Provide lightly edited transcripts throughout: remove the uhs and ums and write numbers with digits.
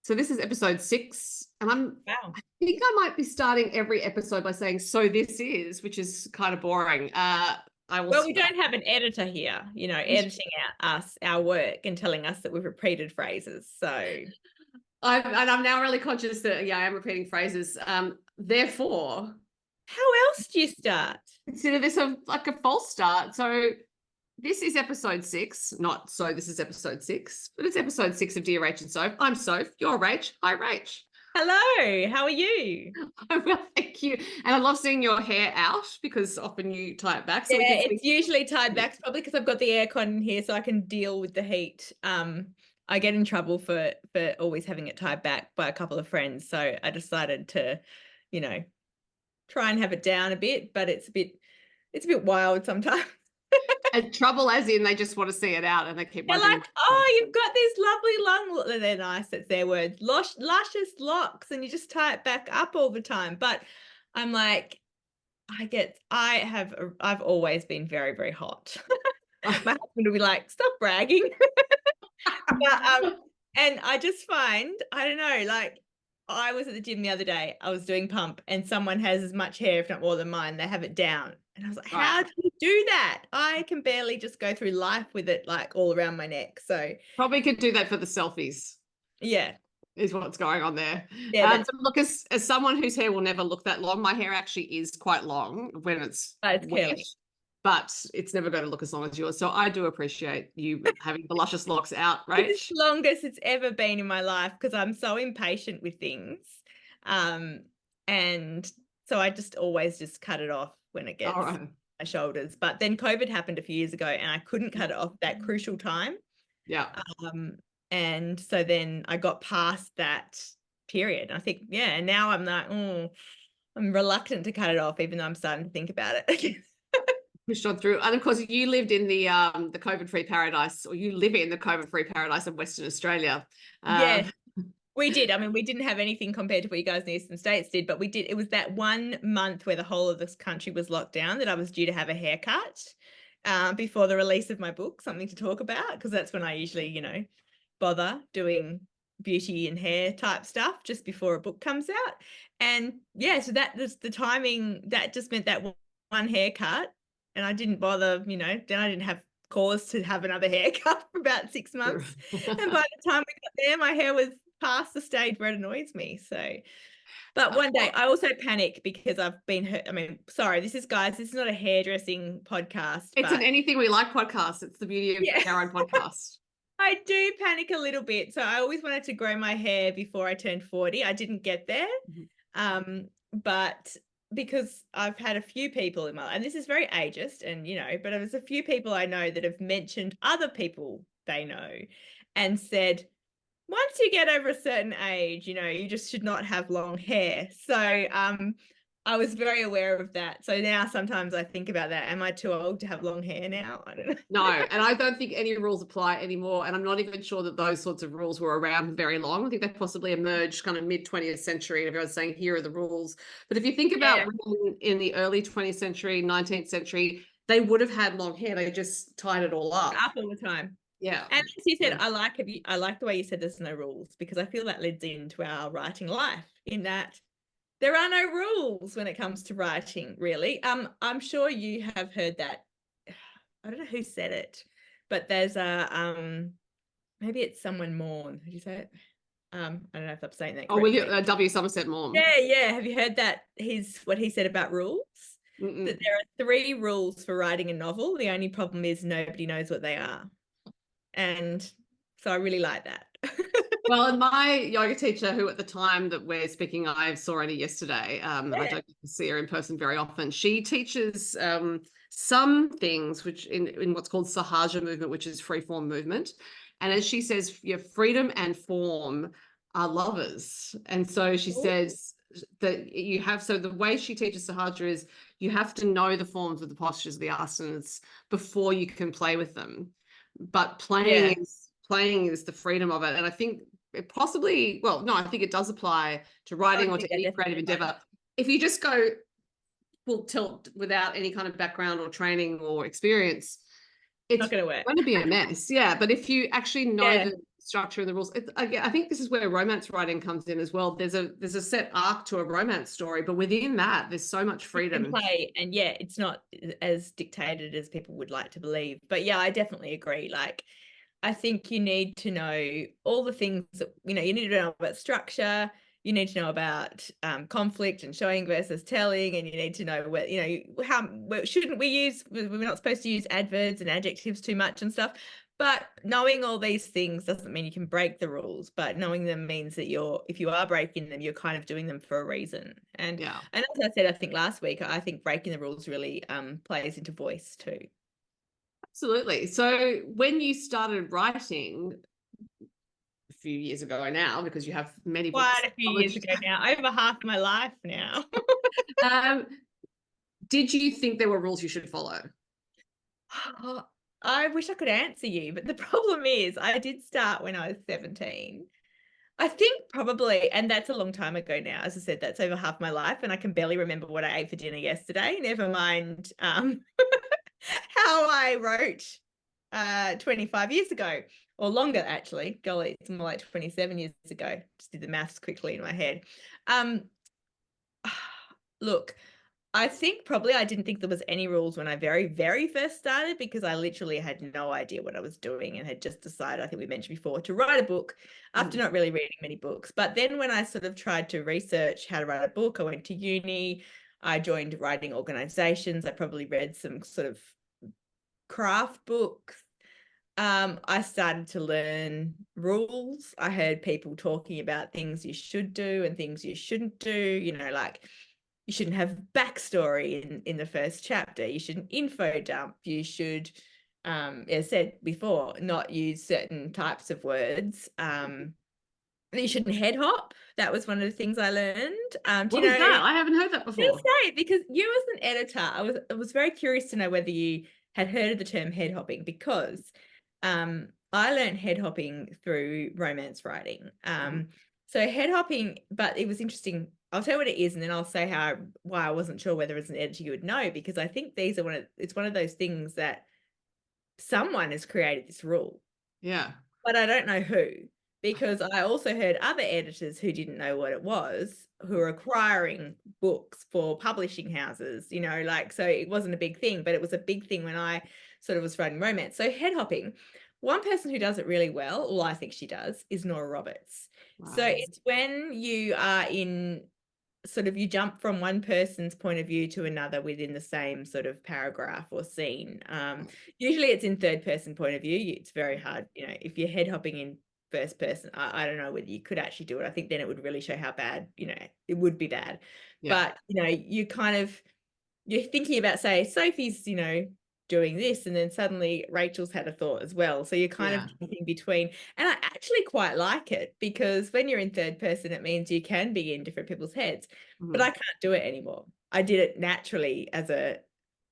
So this is episode 6, and Wow. I think I might be starting every episode by saying, so this is, which is kind of boring. Well, we don't have an editor here, editing our work and telling us that we've repeated phrases. So I'm now really conscious that, I am repeating phrases. Therefore, how else do you start? consider this like a false start. So this is episode 6, not so this is episode 6, but it's episode 6 of Dear Rach and Soph. I'm Soph, you're Rach. Hi, Rach. Hello, how are you? I'm well, thank you. And I love seeing your hair out because often you tie it back. So yeah, it's usually tied back, probably because I've got the aircon in here so I can deal with the heat. I get in trouble for always having it tied back by a couple of friends. So I decided to, try and have it down a bit, but it's a bit wild sometimes. And trouble as in they just want to see it out and they keep They're like, oh, you've got these lovely long, they're nice, it's their words, luscious locks, and you just tie it back up all the time. But I'm like, I've always been very, very hot. My husband will be like, stop bragging. But, and I just find, I don't know, like I was at the gym the other day, I was doing pump and someone has as much hair, if not more than mine, they have it down. And I was like, how do you do that? I can barely just go through life with it like all around my neck. So probably could do that for the selfies. Yeah. Is what's going on there. Yeah, so look, as someone whose hair will never look that long, my hair actually is quite long when it's wet, but it's never going to look as long as yours. So I do appreciate you having the luscious locks out, right? It's the longest it's ever been in my life because I'm so impatient with things. And so I just always just cut it off when it gets my shoulders. But then COVID happened a few years ago and I couldn't cut it off that crucial time. Yeah. And so then I got past that period. I think, and now I'm like, I'm reluctant to cut it off, even though I'm starting to think about it. Pushed on through. And of course, you lived in the COVID-free paradise, or you live in the COVID-free paradise of Western Australia. Yeah, we did. I mean, we didn't have anything compared to what you guys in the Eastern States did, but we did. It was that 1 month where the whole of this country was locked down that I was due to have a haircut before the release of my book, something to talk about, because that's when I usually, bother doing beauty and hair type stuff just before a book comes out. And so that was the timing. That just meant that one haircut. And I didn't bother, then I didn't have cause to have another haircut for about 6 months. And by the time we got there, my hair was past the stage where it annoys me. So, but one day I also panic because I've been hurt. I mean, sorry, this is not a hairdressing podcast. It's an anything we like podcast. It's the beauty of our own podcast. I do panic a little bit. So I always wanted to grow my hair before I turned 40. I didn't get there. But because I've had a few people in my life, and this is very ageist and, but there's a few people I know that have mentioned other people they know and said, once you get over a certain age, you just should not have long hair. So I was very aware of that. So now sometimes I think about that. Am I too old to have long hair now? I don't know. No, and I don't think any rules apply anymore. And I'm not even sure that those sorts of rules were around very long. I think they possibly emerged kind of mid-20th century. And everyone's saying, here are the rules. But if you think about women in the early 20th century, 19th century, they would have had long hair. They just tied it all up. Up all the time. Yeah. And as you said, I like the way you said there's no rules, because I feel that leads into our writing life, in that there are no rules when it comes to writing, really. I'm sure you have heard that. I don't know who said it, but there's maybe it's someone Morn. Did you say it? I don't know if I'm saying that correctly. W. Somerset Maugham. Yeah. Have you heard that? What he said about rules? That there are 3 rules for writing a novel. The only problem is nobody knows what they are. And so I really like that. Well, and my yoga teacher, who at the time that we're speaking, I saw only yesterday, I don't see her in person very often. She teaches some things which in what's called Sahaja movement, which is free-form movement. And as she says, your freedom and form are lovers. And so she says that so the way she teaches Sahaja is you have to know the forms of the postures of the asanas before you can play with them. But playing is the freedom of it. And I think it possibly, I think it does apply to writing or to any creative endeavor. If you just go full tilt without any kind of background or training or experience, it's not going to work. going to be a mess. Yeah. But if you actually know the structure and the rules. I think this is where romance writing comes in as well. There's a set arc to a romance story, but within that, there's so much freedom. Play, and yeah, it's not as dictated as people would like to believe. But yeah, I definitely agree. Like, I think you need to know all the things that, you need to know about structure. You need to know about conflict and showing versus telling, and you need to know where, how shouldn't we use, we're not supposed to use adverbs and adjectives too much and stuff. But knowing all these things doesn't mean you can break the rules, but knowing them means that if you are breaking them, you're kind of doing them for a reason. And as I said, I think last week, I think breaking the rules really plays into voice too. Absolutely. So when you started writing a few years ago now, because you have many books. Quite a few years ago now, over half my life now. Did you think there were rules you should follow? I wish I could answer you, but the problem is I did start when I was 17. I think probably, and that's a long time ago now. As I said, that's over half my life, and I can barely remember what I ate for dinner yesterday, never mind how I wrote 25 years ago, or longer actually. Golly, it's more like 27 years ago. Just did the maths quickly in my head. Look, I think probably I didn't think there was any rules when I very, very first started, because I literally had no idea what I was doing and had just decided, I think we mentioned before, to write a book after not really reading many books. But then when I sort of tried to research how to write a book, I went to uni, I joined writing organizations, I probably read some sort of craft books. I started to learn rules. I heard people talking about things you should do and things you shouldn't do, like, you shouldn't have backstory in the first chapter. You shouldn't info dump. You should, as said before, not use certain types of words. You shouldn't head hop. That was one of the things I learned. What is that? I haven't heard that before. Say, because you as an editor, I was very curious to know whether you had heard of the term head hopping, because I learned head hopping through romance writing. So head hopping, but it was interesting. I'll tell you what it is, and then I'll say why I wasn't sure whether as an editor you would know, because I think it's one of those things that someone has created this rule. Yeah. But I don't know who, because I also heard other editors who didn't know what it was, who are acquiring books for publishing houses, so it wasn't a big thing, but it was a big thing when I sort of was writing romance. So head hopping, one person who does it really well, I think she does, is Nora Roberts. Wow. So it's when you are in sort of, you jump from one person's point of view to another within the same sort of paragraph or scene. Usually it's in third person point of view. It's very hard, if you're head hopping in first person, I don't know whether you could actually do it. I think then it would really show how bad, it would be bad. Yeah. But, you kind of, you're thinking about, say, Sophie's, doing this, and then suddenly Rachel's had a thought as well. So you're kind of jumping between, and I actually quite like it, because when you're in third person, it means you can be in different people's heads, but I can't do it anymore. I did it naturally as a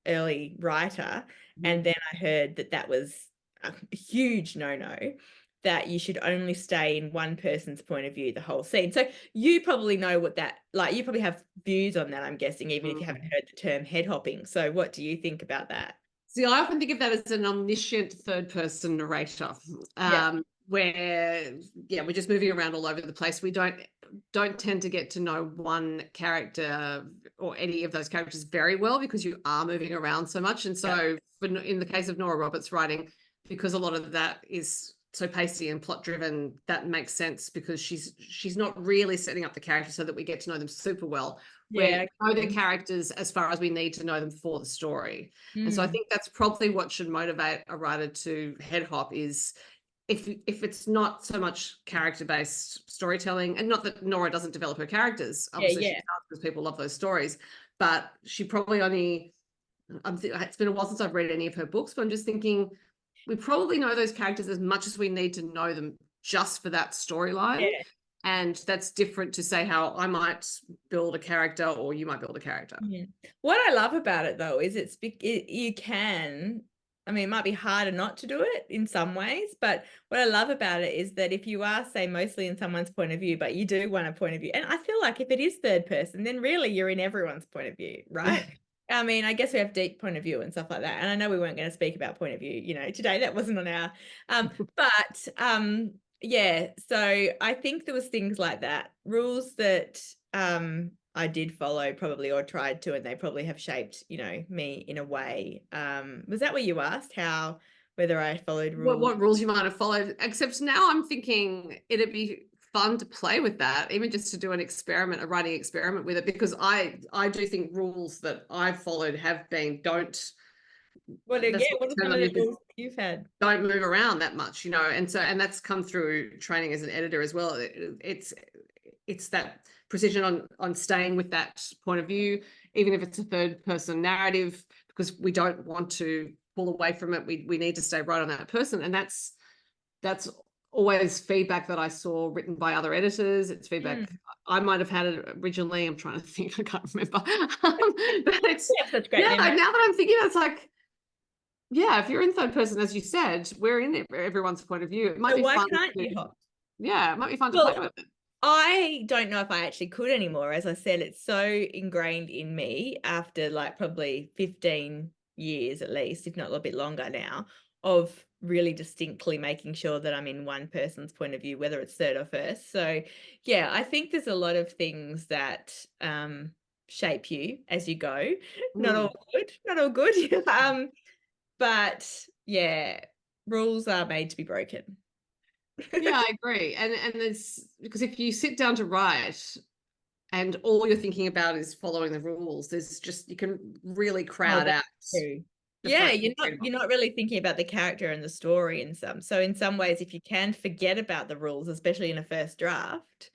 early writer, and then I heard that was a huge no-no, that you should only stay in one person's point of view the whole scene. So you probably know what that, like, you probably have views on that, I'm guessing, even if you haven't heard the term head hopping. So what do you think about that? See, I often think of that as an omniscient third-person narrator, where, we're just moving around all over the place. We don't tend to get to know one character or any of those characters very well, because you are moving around so much. And so in the case of Nora Roberts writing, because a lot of that is so pacey and plot-driven, that makes sense, because she's not really setting up the characters so that we get to know them super well. We know the characters as far as we need to know them for the story. And so I think that's probably what should motivate a writer to head hop, is if it's not so much character-based storytelling, and not that Nora doesn't develop her characters, obviously she does, because people love those stories, but she probably only, it's been a while since I've read any of her books, but I'm just thinking, we probably know those characters as much as we need to know them just for that storyline. And that's different to say how I might build a character or you might build a character. What I love about it, though, is you can, I mean, it might be harder not to do it in some ways, but what I love about it is that if you are, say, mostly in someone's point of view, but you do want a point of view, and I feel like if it is third person, then really you're in everyone's point of view, right? I mean, I guess we have deep point of view and stuff like that. And I know we weren't going to speak about point of view, today. That wasn't on our, but Yeah, so I think there was things like that, rules that I did follow probably, or tried to, and they probably have shaped, me in a way. Was that what you asked? Whether I followed rules? What rules you might have followed, except now I'm thinking it'd be fun to play with that, even just to do an experiment, a writing experiment with it, because I do think rules that I've followed have been What what are the some term of I'm the using, rules you've had? don't move around that much, and that's come through training as an editor as well. It's that precision on staying with that point of view, even if it's a third person narrative, because we don't want to pull away from it. We need to stay right on that person, and that's always feedback that I saw written by other editors. It's feedback I might have had it originally. I'm trying to think, I can't remember. But it's such great now memory. that I'm thinking, it's like, yeah, if you're in third person, as you said, we're in everyone's point of view. It might So be why fun can't you hop? Yeah, it might be fun to play with it. I don't know if I actually could anymore. As I said, it's so ingrained in me after like probably 15 years at least, if not a little bit longer now, of really distinctly making sure that I'm in one person's point of view, whether it's third or first. So yeah, I think there's a lot of things that shape you as you go. Not all good, not all good. But yeah, rules are made to be broken. Yeah, I agree. And there's, because if you sit down to write and all you're thinking about is following the rules, there's just, you can really crowd out. True. the Yeah, freedom. you're not really thinking about the character and the story in some. So in some ways, if you can forget about the rules, especially in a first draft,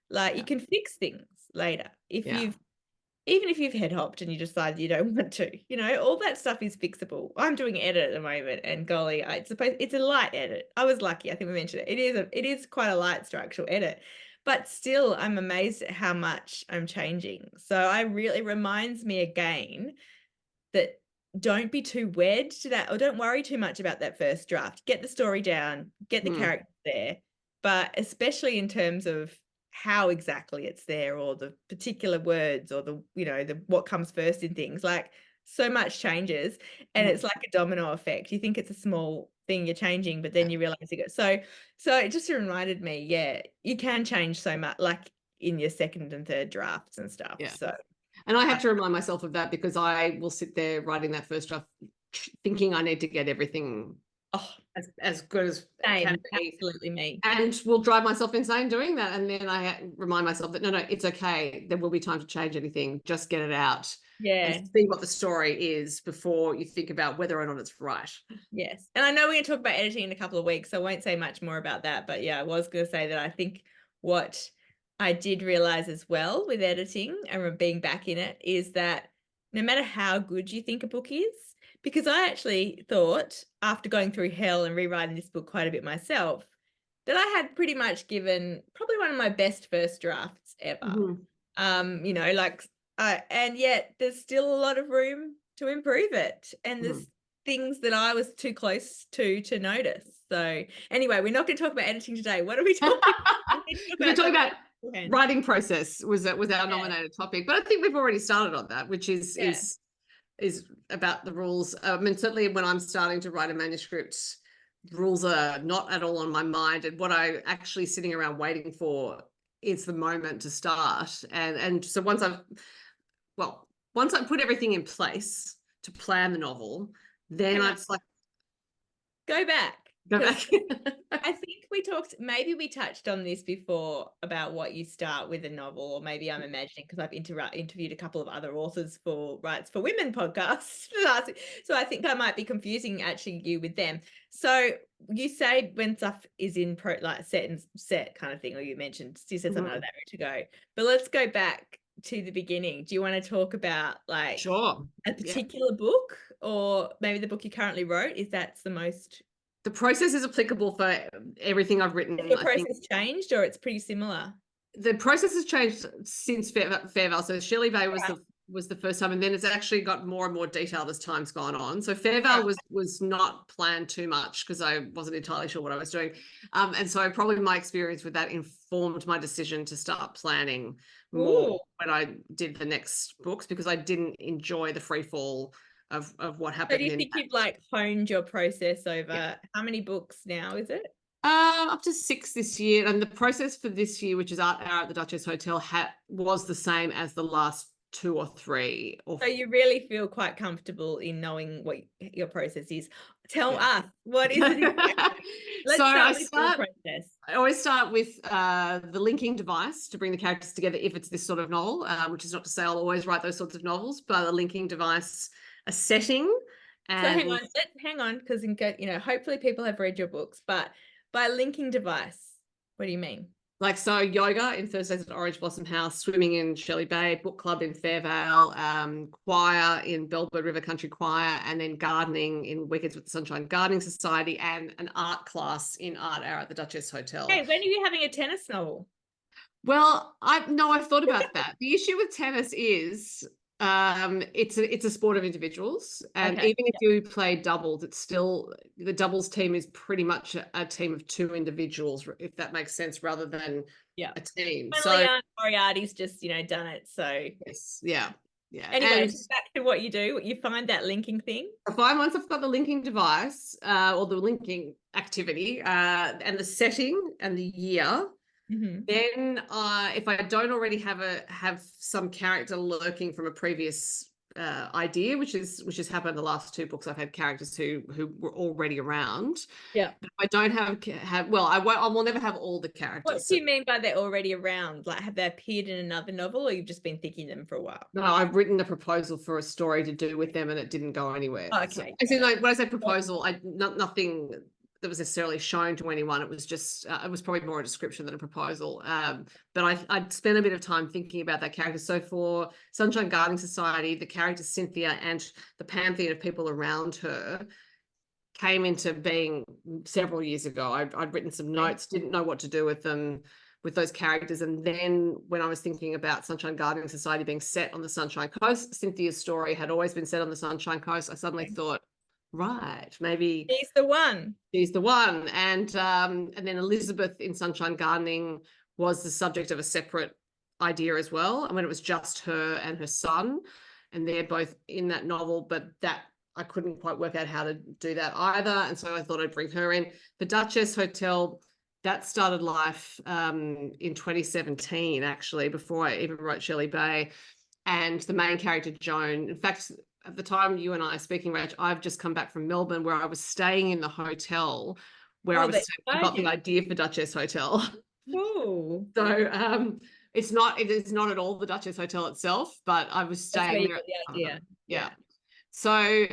like you can fix things later. Even if you've head hopped and you decide you don't want to, all that stuff is fixable. I'm doing edit at the moment, and golly, it's a light edit. I was lucky. I think we mentioned it. It is quite a light structural edit, but still, I'm amazed at how much I'm changing. So it reminds me again that don't be too wed to that, or don't worry too much about that first draft. Get the story down, get the character there, but especially in terms of how exactly it's there, or the particular words, or the what comes first in things. Like, so much changes, and it's like a domino effect. You think it's a small thing you're changing, but then you realize it goes. So it just reminded me, yeah, you can change so much, like in your second and third drafts and stuff. Yeah. So. And I have to remind myself of that, because I will sit there writing that first draft thinking I need to get everything as good as Same, can be. absolutely me. And will drive myself insane doing that. And then I remind myself that, no, it's okay. There will be time to change anything. Just get it out. Yeah. And see what the story is before you think about whether or not it's right. Yes. And I know we're going to talk about editing in a couple of weeks, so I won't say much more about that. But yeah, I was going to say that I think what I did realize as well with editing and being back in it is that no matter how good you think a book is, because I actually thought, after going through hell and rewriting this book quite a bit myself, that I had pretty much given probably one of my best first drafts ever. And yet there's still a lot of room to improve it. And there's things that I was too close to notice. So anyway, we're not going to talk about editing today. What are we talking about? We're talking about writing process was our nominated topic, but I think we've already started on that, which is about the rules. And certainly when I'm starting to write a manuscript, rules are not at all on my mind, and what I'm actually sitting around waiting for is the moment to start. And so once I put everything in place to plan the novel, then it's like, go back. I think maybe we touched on this before about what you start with a novel, or maybe I'm imagining, because I've interviewed a couple of other authors for Rights for Women podcasts. So I think I might be confusing actually you with them. So you say when stuff is in set kind of thing, or you said something like that to go. But let's go back to the beginning. Do you want to talk about a particular book, or maybe the book you currently wrote? The process is applicable for everything I've written. Has the process changed, or it's pretty similar? The process has changed since Fairvale. So Shirley Bay was the first time, and then it's actually got more and more detailed as time's gone on. So Fairvale was not planned too much, because I wasn't entirely sure what I was doing. And so probably my experience with that informed my decision to start planning more when I did the next books, because I didn't enjoy the free fall of what happened. So do you think you've honed your process over how many books now is it? Up to 6 this year, and the process for this year, which is Art Hour at the Duchess Hotel, was the same as the last 2 or 3. So you really feel quite comfortable in knowing what your process is. Tell us, what is it exactly? Let's start with your process. I always start with the linking device to bring the characters together if it's this sort of novel, which is not to say I'll always write those sorts of novels, but a linking device, a setting. And so hang on, because hopefully people have read your books, but by linking device, what do you mean? Like, so yoga in Thursdays at Orange Blossom House, swimming in Shelley Bay, book club in Fairvale, choir in Bellbird River Country Choir, and then gardening in Weekends with the Sunshine Gardening Society, and an art class in Art Hour at the Duchess Hotel. Hey, when are you having a tennis novel? Well, I've thought about that. The issue with tennis is it's a sport of individuals, and even if you play doubles, it's still, the doubles team is pretty much a team of 2 individuals, if that makes sense, rather than a team. So Moriarty's just done it, so yes, yeah. Anyway, back to what you do. You find that linking thing. I find once I've got the linking device, or the linking activity, and the setting and the year, then if I don't already have some character lurking from a previous idea, which has happened in the last 2 books, I've had characters who were already around. Yeah. But I don't I will never have all the characters. What do you mean by they're already around? Like, have they appeared in another novel, or you've just been thinking them for a while? No, I've written a proposal for a story to do with them and it didn't go anywhere. Okay. So, when I say proposal, nothing that was necessarily shown to anyone. It was just, it was probably more a description than a proposal. But I'd spent a bit of time thinking about that character. So for Sunshine Gardening Society, the character Cynthia and the pantheon of people around her came into being several years ago. I'd written some notes, didn't know what to do with them, with those characters. And then when I was thinking about Sunshine Gardening Society being set on the Sunshine Coast, Cynthia's story had always been set on the Sunshine Coast. I suddenly thought, right, maybe she's the one. And then Elizabeth in Sunshine Gardening was the subject of a separate idea as well. And when it was just her and her son, and they're both in that novel, but that I couldn't quite work out how to do that either. And so I thought I'd bring her in. The Duchess Hotel, that started life in 2017, actually, before I even wrote Shelley Bay. And the main character, Joan, in fact, at the time you and I are speaking, Rach, I've just come back from Melbourne, where I was staying in the hotel where I got the idea for Duchess Hotel. Oh. So it is not at all the Duchess Hotel itself, but I was staying there. The idea. Yeah. So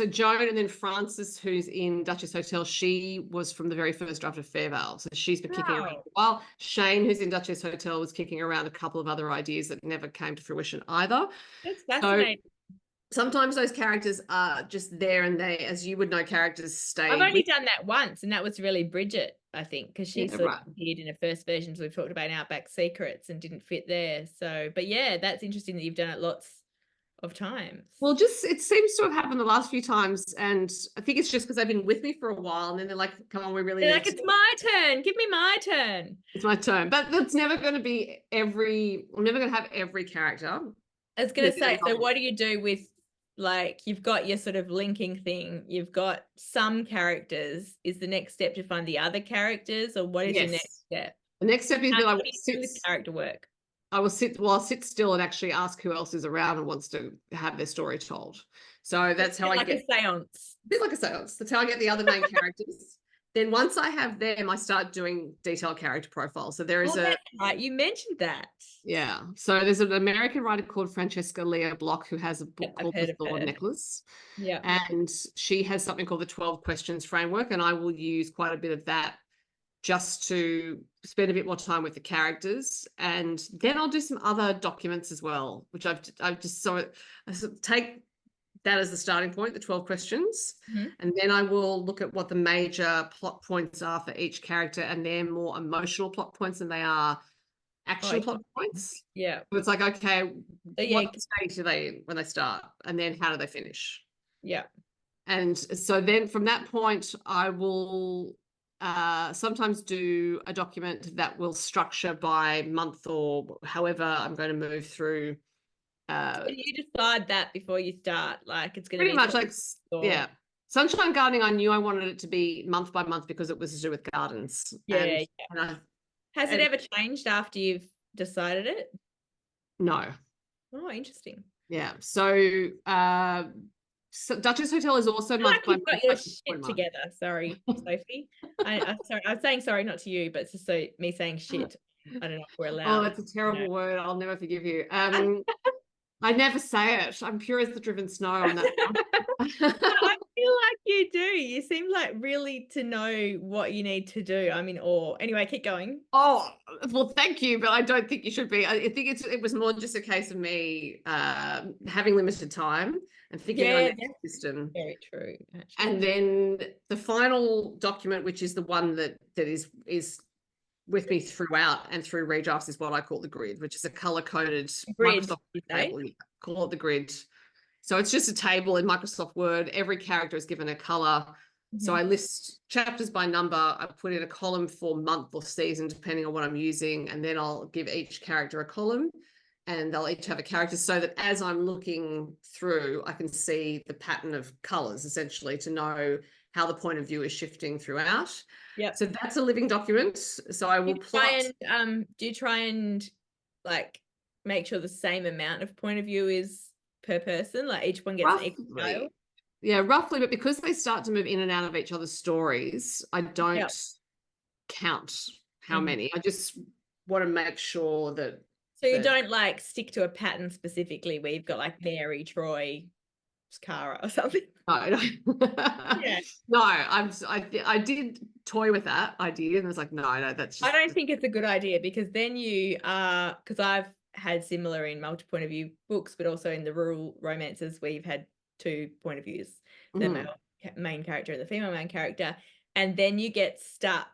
Joan, and then Frances, who's in Duchess Hotel, she was from the very first draft of Fairvale. So she's been kicking around a while. Shane, who's in Duchess Hotel, was kicking around a couple of other ideas that never came to fruition either. That's fascinating. So sometimes those characters are just there, and they, as you would know, characters stay. I've only done that once, and that was really Bridget, I think, because she sort of appeared in her first versions we've talked about in Outback Secrets and didn't fit there. So, but yeah, that's interesting that you've done it lots of times. Well, it seems to have happened the last few times, and I think it's just because they've been with me for a while, and then they're like, come on, we really need it's my turn, give me my turn. It's my turn. But that's never going to be I'm never going to have every character. I was going to say, so what do you do with, like, you've got your sort of linking thing, you've got some characters, is the next step to find the other characters, or what is your next step? The next step is that I will sit with character work. I'll sit still and actually ask who else is around and wants to have their story told. So that's how I get a seance. A bit like a seance. That's how I get the other main characters. Then once I have them, I start doing detailed character profiles. So there is that's right. You mentioned that. Yeah. So there's an American writer called Francesca Leah Block who has a book called The Thorn Necklace. Yeah. And she has something called the 12 Questions Framework, and I will use quite a bit of that just to spend a bit more time with the characters. And then I'll do some other documents as well, which I take that as the starting point, the 12 questions. And then I will look at what the major plot points are for each character, and they're more emotional plot points than they are action plot points. Yeah. So it's like, okay, what stage are they in when they start? And then how do they finish? Yeah. And so then from that point, I will sometimes do a document that will structure by month or however I'm going to move through. So you decide that before you start, like it's going to pretty much like, yeah. Sunshine Gardening, I knew I wanted it to be month by month because it was to do with gardens. Yeah. Has it and ever changed after you've decided it? no. Oh, interesting. Yeah. So, Duchess Hotel is also month by You've got your month. shit together. Sorry, Sophie. Sorry, I'm saying sorry, not to you, but it's just so me saying shit. I don't know if we're allowed. Oh, that's a terrible word. I'll never forgive you. I never say it. I'm pure as the driven snow on that one. I feel like you do. You seem like really to know what you need to do. I'm in awe. Anyway, keep going. Oh, well, thank you, but I don't think you should be. I think it was more just a case of me having limited time and thinking on the system. Very true. Actually. And then the final document, which is the one that is with me throughout and through redrafts, is what I call the grid, which is a color-coded Microsoft table. Call it the grid. So it's just a table in Microsoft Word. Every character is given a color. So I list chapters by number. I put in a column for month or season, depending on what I'm using. And then I'll give each character a column, and they'll each have a character, so that as I'm looking through, I can see the pattern of colors, essentially, to know how the point of view is shifting throughout. Yeah. So that's a living document. So I will plot. Do you try and like make sure the same amount of point of view is per person? Like each one gets an equal scale? Yeah, roughly. But because they start to move in and out of each other's stories, I don't count how many. I just want to make sure that. So you don't like stick to a pattern specifically where you've got like Mary, Troy, Cara or something? No. No, I did toy with that idea, and I was like, no, that's just... I don't think it's a good idea, because then you are, because I've had similar in multi-point of view books, but also in the rural romances where you've had two point of views, the male main character and the female main character, and then you get stuck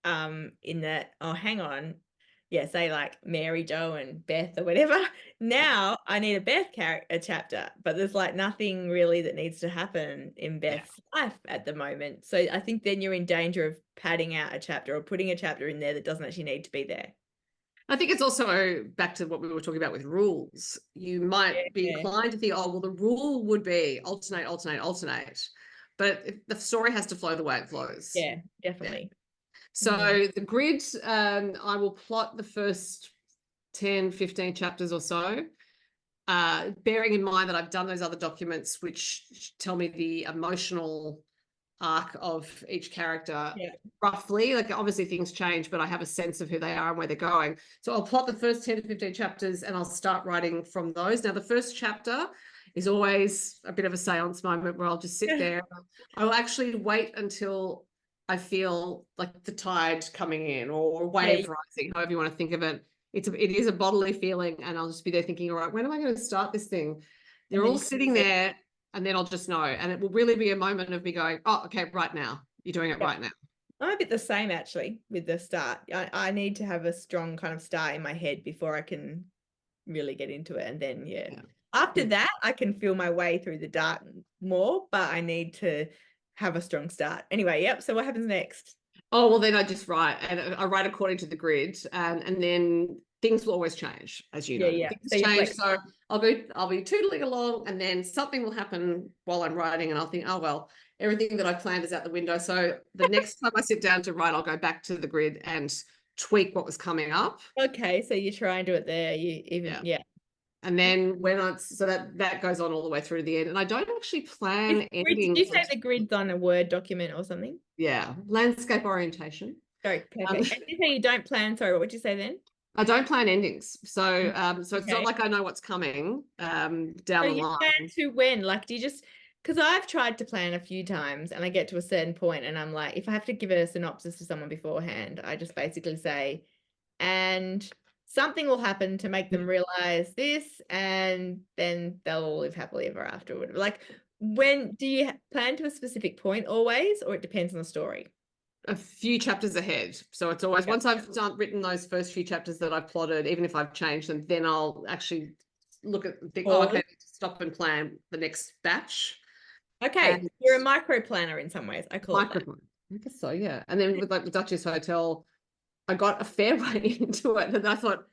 in that, oh, hang on, say like Mary, Jo, and Beth or whatever. Now I need a Beth character chapter, but there's like nothing really that needs to happen in Beth's life at the moment. So I think then you're in danger of padding out a chapter or putting a chapter in there that doesn't actually need to be there. I think it's also back to what we were talking about with rules. You might be inclined to think, oh, well, the rule would be alternate, alternate, alternate. But the story has to flow the way it flows. Yeah, definitely. So the grid, I will plot the first 10, 15 chapters or so, bearing in mind that I've done those other documents which tell me the emotional arc of each character roughly. Like, obviously things change, but I have a sense of who they are and where they're going. So I'll plot the first 10 to 15 chapters and I'll start writing from those. Now, the first chapter is always a bit of a seance moment where I'll just sit there. I'll actually wait until I feel like the tide coming in, or wave rising, however you want to think of it. It is a bodily feeling, and I'll just be there thinking, all right, when am I going to start this thing? They're all sitting there, and then I'll just know. And it will really be a moment of me going, oh, okay, right now. You're doing it right now. I'm a bit the same, actually, with the start. I need to have a strong kind of start in my head before I can really get into it. And then, after that, I can feel my way through the dark more, but I need to have a strong start. Anyway, so what happens next? Oh, well, then I just write, and I write according to the grid, and then things will always change, as you know. Things change, so I'll be tootling along, and then something will happen while I'm writing, and I'll think, oh, well, everything that I planned is out the window. So the next time I sit down to write, I'll go back to the grid and tweak what was coming up. Okay, so you try and do it there. And then so that goes on all the way through to the end. And I don't actually plan endings. Did you say the grid's on a Word document or something? Yeah, landscape orientation. Sorry, perfect. And you say you don't plan, sorry, what would you say then? I don't plan endings. So it's not like I know what's coming down the line. Plan to when? Like, do you just, because I've tried to plan a few times and I get to a certain point and I'm like, if I have to give a synopsis to someone beforehand, I just basically say, and something will happen to make them realize this, and then they'll all live happily ever after. Like, when do you plan to a specific point always, or it depends on the story? A few chapters ahead. So it's always, once I've written those first few chapters that I've plotted, even if I've changed them, then I'll actually look at think, oh, okay, stop and plan the next batch. Okay, and you're a micro planner in some ways. I call it that. I guess so, yeah. And then with like the Duchess Hotel, I got a fair way into it, and I thought,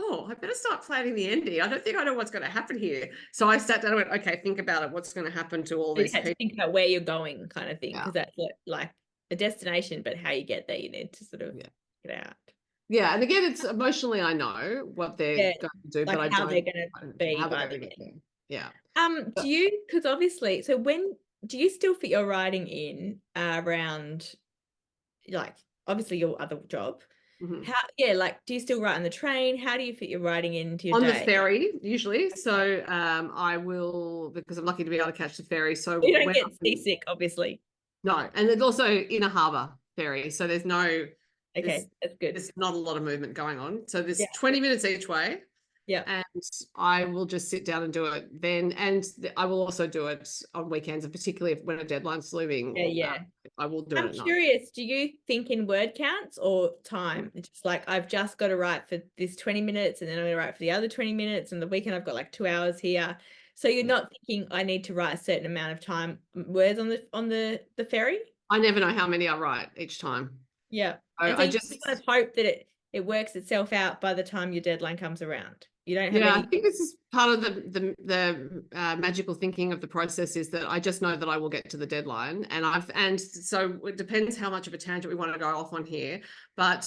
oh, I better start planning the ending. I don't think I know what's going to happen here. So I sat down and went, okay, think about it. What's going to happen to all You these had to people? think about where you're going, kind of thing, Yeah. because that's like a destination, but how you get there, you need to sort of get out. Yeah, and again, it's emotionally, I know what they're Yeah, going to do, like but I how they're don't going to know be how they're by going the to get end. there. Yeah. Do you, because obviously, so when do you still fit your writing in around, like, obviously your other job? Mhm. How, yeah, like, do you still write on the train? How do you fit your writing into your On the day? ferry, usually. So I will, because I'm lucky to be able to catch the ferry. So You don't when get seasick, obviously. no, and it's also in a harbour ferry. So there's Okay, that's good. there's not a lot of movement going on. So there's Yeah. 20 minutes each way. Yeah. And I will just sit down and do it then. And I will also do it on weekends, and particularly when a deadline's looming. Yeah. I will do it I'm at night. curious, do you think in word counts or time? It's just like, I've just got to write for this 20 minutes and then I'm going to write for the other 20 minutes, and the weekend I've got like 2 hours here. So you're not thinking I need to write a certain amount of time words on the ferry? I never know how many I write each time. Yeah. So And so I you just kind of hope that it works itself out by the time your deadline comes around. You don't have I any. think this is part of the magical thinking of the process, is that I just know that I will get to the deadline, and so it depends how much of a tangent we want to go off on here. But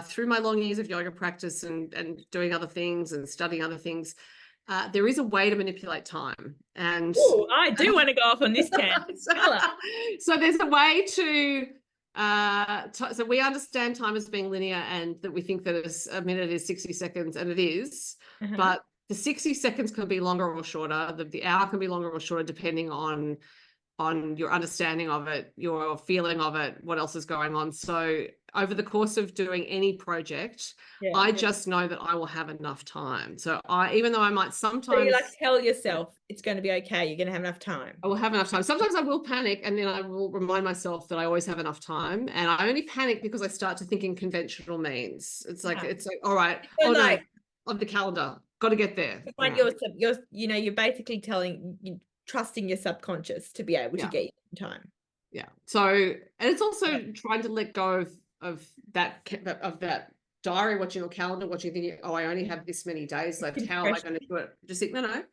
through my long years of yoga practice and doing other things and studying other things, there is a way to manipulate time. And Oh, I do want to go off on this tangent. so there's a way to so we understand time as being linear, and that we think that a minute is 60 seconds, and it is. But the 60 seconds can be longer or shorter. The hour can be longer or shorter, depending on your understanding of it, your feeling of it, what else is going on. So over the course of doing any project, I just know that I will have enough time. So even though I might sometimes, so you like tell yourself it's going to be okay, you're going to have enough time. I will have enough time. Sometimes I will panic, and then I will remind myself that I always have enough time. And I only panic because I start to think in conventional means. It's like, all right. So No, on the calendar, got to get there. Like you're basically trusting your subconscious to be able to get you in time. Yeah. So, and it's also trying to let go of that diary, watching your calendar, thinking, oh, I only have this many days left. How am I going to do it? Just think, no,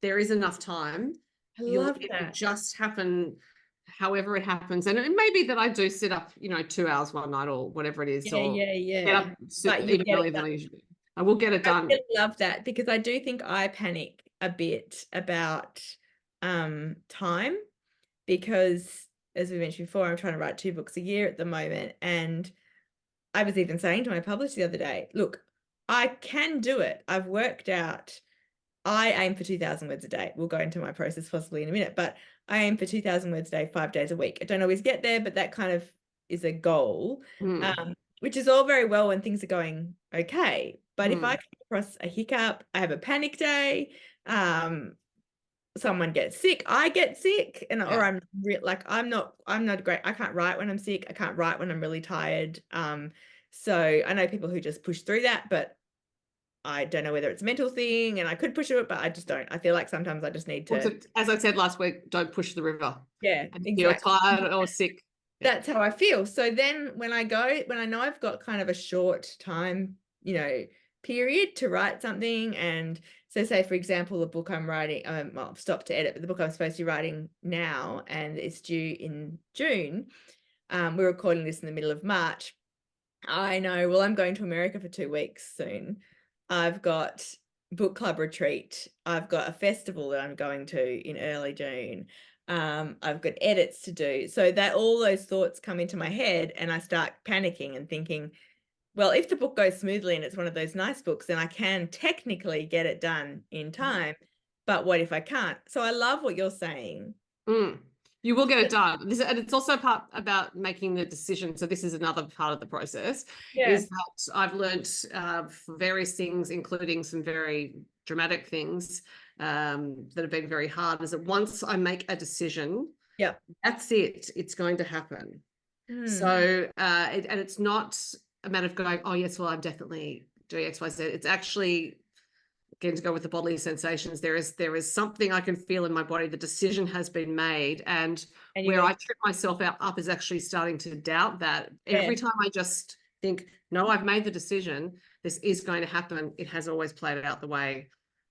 there is enough time. I love that. It'll just happen however it happens. And it may be that I do sit up, 2 hours one night or whatever it is. Get up even earlier than I usually do. I will get it done. I really love that, because I do think I panic a bit about time, because as we mentioned before, I'm trying to write 2 books a year at the moment. And I was even saying to my publisher the other day, look, I can do it. I've worked out, I aim for 2,000 words a day. We'll go into my process possibly in a minute, but I aim for 2,000 words a day, 5 days a week. I don't always get there, but that kind of is a goal, which is all very well when things are going okay. But if I come across a hiccup, I have a panic day, someone gets sick, I get sick, and or I'm not great. I can't write when I'm sick. I can't write when I'm really tired. So I know people who just push through that, but I don't know whether it's a mental thing, and I could push it, but I just don't. I feel like sometimes I just need to. As I said last week, don't push the river. Yeah, exactly. You're tired or sick. That's how I feel. So then when I know I've got kind of a short time, period to write something, and so say, for example, the book I'm writing, well, I've stopped to edit, but the book I'm supposed to be writing now, and it's due in June. We're recording this in the middle of March. I know, well, I'm going to America for 2 weeks soon. I've got book club retreat. I've got a festival that I'm going to in early June. I've got edits to do. So that all those thoughts come into my head, and I start panicking and thinking, well, if the book goes smoothly and it's one of those nice books, then I can technically get it done in time. But what if I can't? So I love what you're saying. You will get it done. And it's also part about making the decision. So this is another part of the process, is that I've learned for various things, including some very dramatic things that have been very hard, is that once I make a decision, that's it. It's going to happen. So, and it's not a matter of going, oh, yes, well, I'm definitely doing X, Y, Z. It's actually, again, to go with the bodily sensations, there is something I can feel in my body. The decision has been made, and where I trip myself up is actually starting to doubt that. Every time I just think, no, I've made the decision, this is going to happen. It has always played out the way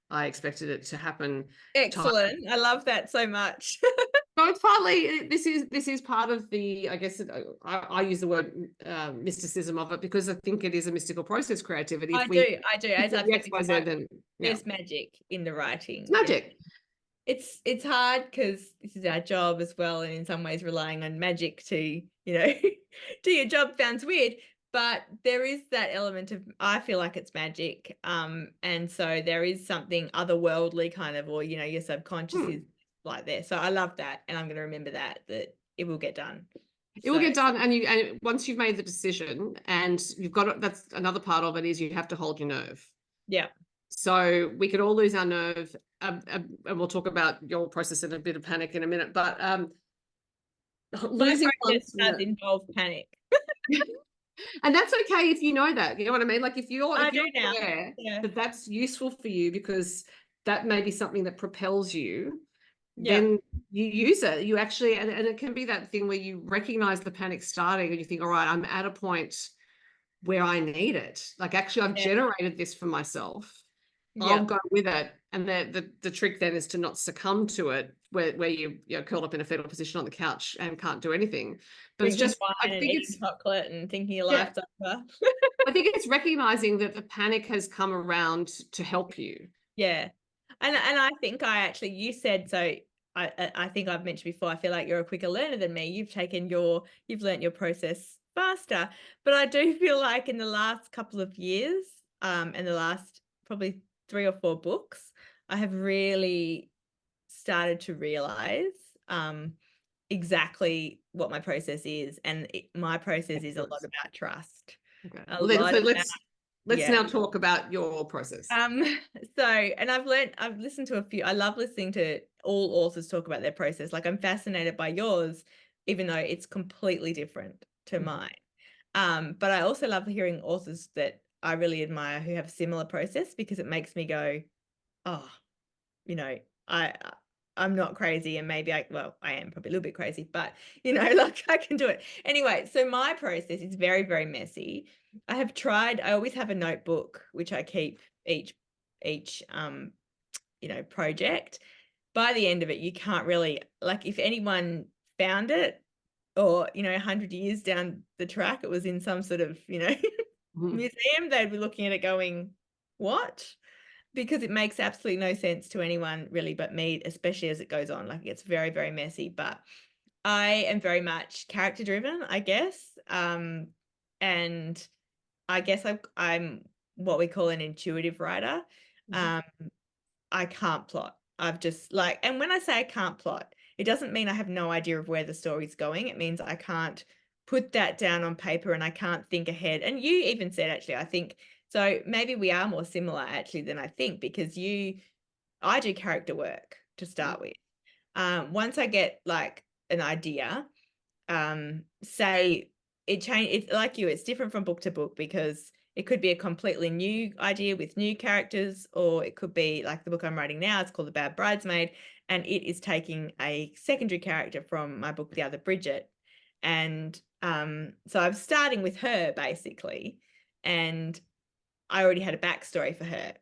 I expected it to happen. Excellent. I love that so much. No, it's partly, this is part of the, I guess, I use the word mysticism of it, because I think it is a mystical process, creativity. I do. As I've said before, then there's magic in the writing. It's magic. It's hard because this is our job as well, and in some ways relying on magic to, do your job sounds weird, but there is that element of, I feel like it's magic, and so there is something otherworldly kind of, or your subconscious is like there. So I love that, and I'm going to remember that it will get done. It will get done, and once you've made the decision, and you've got it, that's another part of it, is you have to hold your nerve. Yeah. So we could all lose our nerve, and we'll talk about your process in a bit of panic in a minute. But losing does involve panic, and that's okay if you know that. You know what I mean? Like if you're aware that that's useful for you, because that may be something that propels you. Then you use it. You actually, and it can be that thing where you recognize the panic starting and you think, all right, I'm at a point where I need it. Like, actually, I've generated this for myself. I'll go with it. And the trick then is to not succumb to it, where you're curled up in a fetal position on the couch and can't do anything. But drinking it's just, wine and eating chocolate and thinking your life's over. I think it's recognizing that the panic has come around to help you. Yeah. And I think you said, so I think I've mentioned before, I feel like you're a quicker learner than me. You've learnt your process faster. But I do feel like in the last couple of years, and the last probably 3 or 4 books, I have really started to realize exactly what my process is. And my process is a lot about trust. Okay. Well, let's now talk about your process. And I've listened to a few. I love listening to all authors talk about their process. Like, I'm fascinated by yours, even though it's completely different to mine. But I also love hearing authors that I really admire who have a similar process, because it makes me go, oh, I'm not crazy, and maybe I am probably a little bit crazy, but like, I can do it. Anyway, so my process is very, very messy. I always have a notebook which I keep each project. By the end of it, you can't really, like, if anyone found it, or 100 years down the track it was in some sort of museum, they'd be looking at it going, what? Because it makes absolutely no sense to anyone really but me, especially as it goes on. Like, it's very, very messy. But I am very much character driven, I guess. And I guess I'm what we call an intuitive writer. I can't plot. I've just and when I say I can't plot, it doesn't mean I have no idea of where the story's going. It means I can't put that down on paper, and I can't think ahead. And you even said, actually, I think, so maybe we are more similar actually than I think, because I do character work to start with. Once I get like an idea, say it's like you, it's different from book to book, because it could be a completely new idea with new characters, or it could be like the book I'm writing now. It's called The Bad Bridesmaid, and it is taking a secondary character from my book, The Other Bridget. And so I'm starting with her basically, and I already had a backstory for her,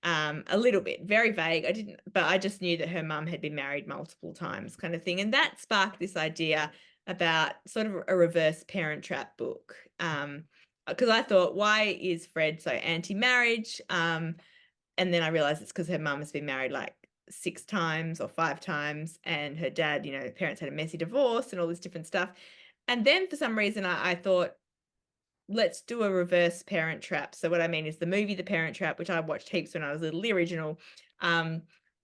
a little bit, very vague. But I just knew that her mum had been married multiple times, kind of thing. And that sparked this idea about sort of a reverse Parent Trap book. Because I thought, why is Fred so anti-marriage? And then I realized it's because her mum has been married like 6 times or 5 times, and her dad, parents had a messy divorce and all this different stuff. And then for some reason I thought, let's do a reverse Parent Trap. So what I mean is the movie The Parent Trap, which I watched heaps when I was little, the original,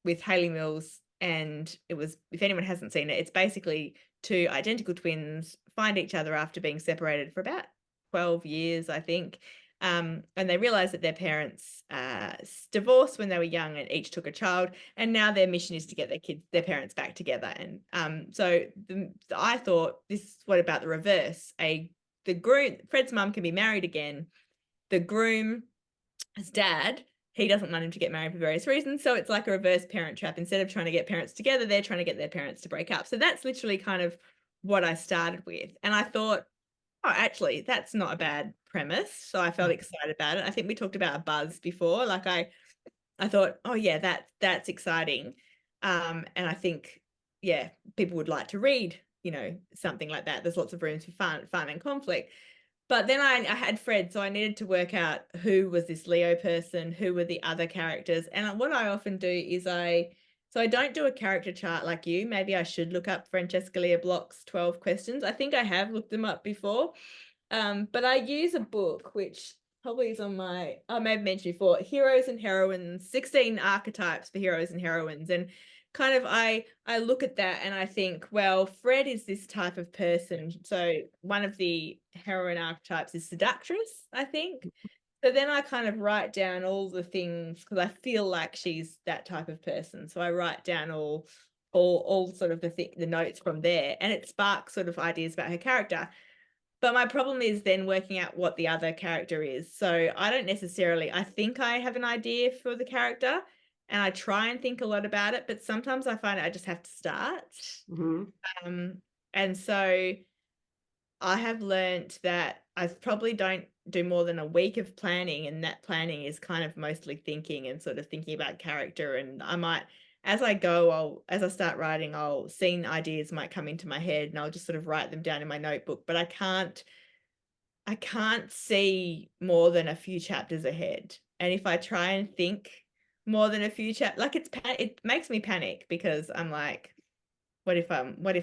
with Hayley Mills. And it was, if anyone hasn't seen it, it's basically 2 identical twins find each other after being separated for about 12 years, I think. And they realize that their parents divorced when they were young and each took a child, and now their mission is to get their parents back together. And so I thought, what about the reverse? The groom, Fred's mum, can be married again. The groom's dad, he doesn't want him to get married for various reasons, so it's like a reverse Parent Trap. Instead of trying to get parents together, they're trying to get their parents to break up. So that's literally kind of what I started with. And I thought, actually, that's not a bad premise. So I felt excited about it. I think we talked about a buzz before. Like I thought, oh yeah, that's exciting. And I think, yeah, people would like to read, something like that. There's lots of rooms for fun and conflict. But then I had Fred, so I needed to work out who was this Leo person, who were the other characters. And what I often do is I don't do a character chart like you. Maybe I should look up Francesca Leah Block's 12 questions. I think I have looked them up before. But I use a book, which probably is on I may have mentioned before, Heroes and Heroines, 16 archetypes for heroes and heroines. And kind of I look at that and I think, well, Fred is this type of person. So one of the heroine archetypes is seductress, I think. So then I kind of write down all the things because I feel like she's that type of person. So I write down all sort of the notes from there, and it sparks sort of ideas about her character. But my problem is then working out what the other character is. So I don't necessarily, I think I have an idea for the character and I try and think a lot about it, but sometimes I find I just have to start. And so I have learned that I probably don't do more than a week of planning, and that planning is kind of mostly thinking and sort of thinking about character. And I might, as I go, as I start writing, scene ideas might come into my head and I'll just sort of write them down in my notebook, but I can't see more than a few chapters ahead. And if I try and think more than a few chapters, like it makes me panic because I'm like, what if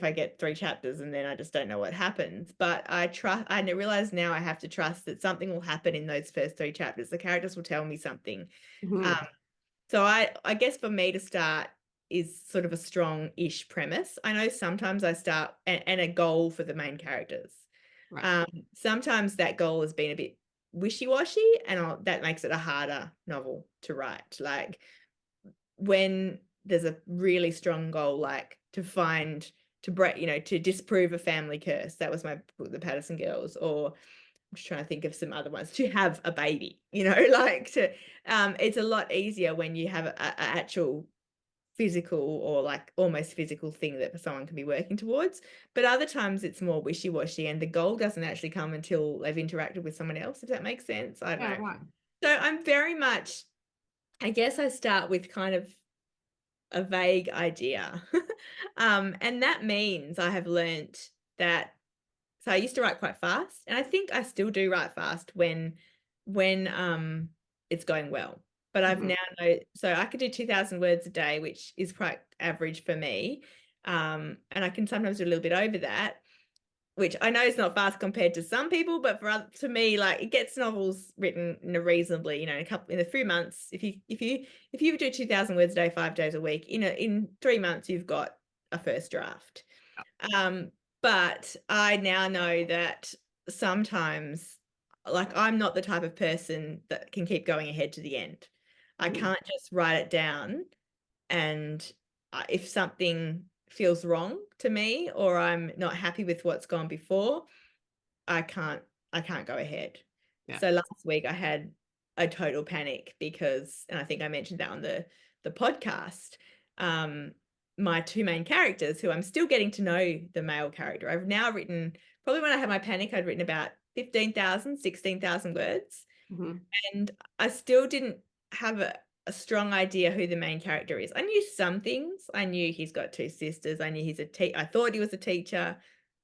I get 3 chapters and then I just don't know what happens? But I realize now I have to trust that something will happen in those first 3 chapters. The characters will tell me something. So I guess for me to start is sort of a strong-ish premise. I know sometimes I start and a goal for the main characters. Right. Sometimes that goal has been a bit wishy-washy and that makes it a harder novel to write. Like when there's a really strong goal, like to disprove a family curse. That was my book, The Patterson Girls, or I'm just trying to think of some other ones, to have a baby, it's a lot easier when you have a actual physical or like almost physical thing that someone can be working towards. But other times it's more wishy-washy and the goal doesn't actually come until they've interacted with someone else, if that makes sense. I don't know. Right. So I'm very much, I guess I start with kind of a vague idea. And that means I have learnt that, so I used to write quite fast, and I think I still do write fast when it's going well. But I've now know, so I could do 2,000 words a day, which is quite average for me. And I can sometimes do a little bit over that, which I know is not fast compared to some people, but to me, like it gets novels written in a reasonably, in a few months. If you do 2,000 words a day, 5 days a week, in 3 months you've got a first draft. But I now know that sometimes, like, I'm not the type of person that can keep going ahead to the end. I can't just write it down, and if something feels wrong to me or I'm not happy with what's gone before, I can't go ahead. Yeah. So last week I had a total panic because, and I think I mentioned that on the podcast, my 2 main characters, who I'm still getting to know the male character. I've now written, probably when I had my panic, I'd written about 15,000, 16,000 words. And I still didn't have a strong idea who the main character is. I knew some things. I knew he's got 2 sisters. I knew I thought he was a teacher,